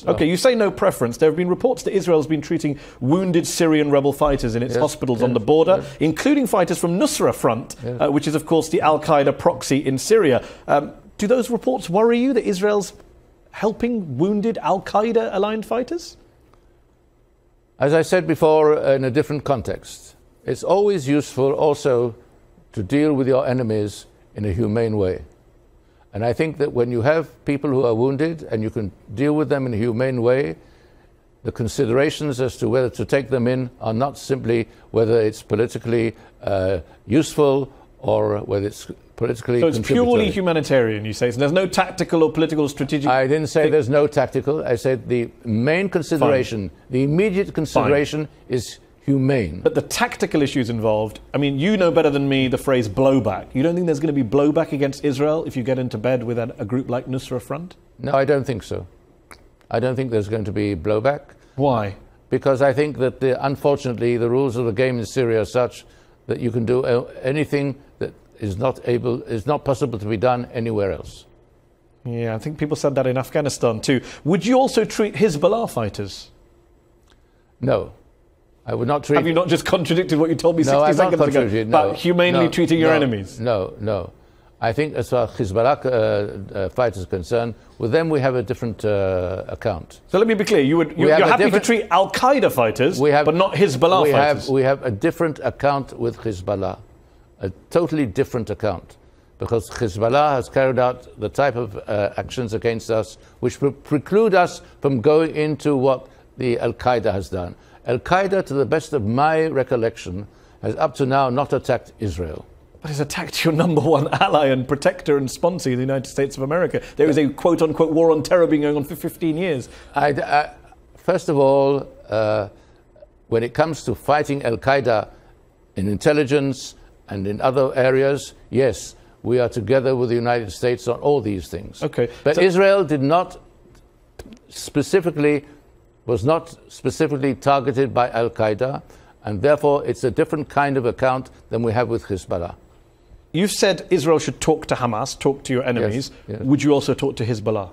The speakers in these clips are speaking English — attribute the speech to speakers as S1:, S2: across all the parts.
S1: Okay, you say no preference. There have been reports that Israel's been treating wounded Syrian rebel fighters in its hospitals on the border, including fighters from Nusra Front, which is, of course, the al-Qaeda proxy in Syria. Do those reports worry you that Israel's helping wounded al-Qaeda-aligned fighters?
S2: As I said before, in a different context, it's always useful also to deal with your enemies in a humane way. And I think that when you have people who are wounded and you can deal with them in a humane way, the considerations as to whether to take them in are not simply whether it's politically useful or whether it's politically
S1: So it's purely humanitarian, you say? So there's no tactical or political strategic...
S2: I didn't say there's no tactical. I said the main consideration, the immediate consideration is humane.
S1: But the tactical issues involved, I mean, you know better than me the phrase blowback. You don't think there's going to be blowback against Israel if you get into bed with a group like Nusra Front?
S2: No, I don't think so. I don't think there's going to be blowback.
S1: Why?
S2: Because I think that, unfortunately, the rules of the game in Syria are such that you can do anything that is not possible to be done anywhere else.
S1: Yeah, I think people said that in Afghanistan too. Would you also treat Hezbollah fighters?
S2: No. I would not treat...
S1: Have you not just contradicted what you told me 60 seconds ago about humanely treating your enemies?
S2: No. I think as far as Hezbollah fighters are concerned, with them we have a different account.
S1: So let me be clear, you're happy to treat al-Qaeda fighters, but not Hezbollah fighters?
S2: We have a different account with Hezbollah, a totally different account, because Hezbollah has carried out the type of actions against us which preclude us from going into what the al-Qaeda has done. Al-Qaeda, to the best of my recollection, has up to now not attacked Israel.
S1: But it's attacked your number one ally and protector and sponsor, the United States of America. There is a quote-unquote war on terror being going on for 15 years.
S2: First of all, when it comes to fighting Al-Qaeda in intelligence and in other areas, yes, we are together with the United States on all these things.
S1: Okay.
S2: But Israel was not specifically targeted by Al-Qaeda, and therefore it's a different kind of account than we have with Hezbollah.
S1: You've said Israel should talk to Hamas, talk to your enemies.
S2: Yes.
S1: Would you also talk to Hezbollah?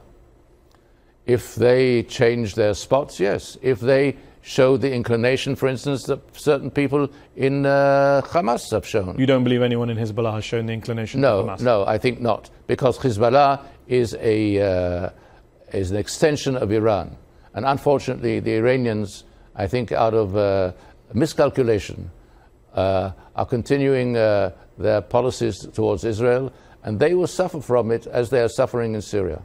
S2: If they change their spots, yes. If they show the inclination, for instance, that certain people in Hamas have shown.
S1: You don't believe anyone in Hezbollah has shown the inclination to Hamas?
S2: No, I think not. Because Hezbollah is an extension of Iran. And unfortunately, the Iranians, I think out of miscalculation, are continuing their policies towards Israel, and they will suffer from it as they are suffering in Syria.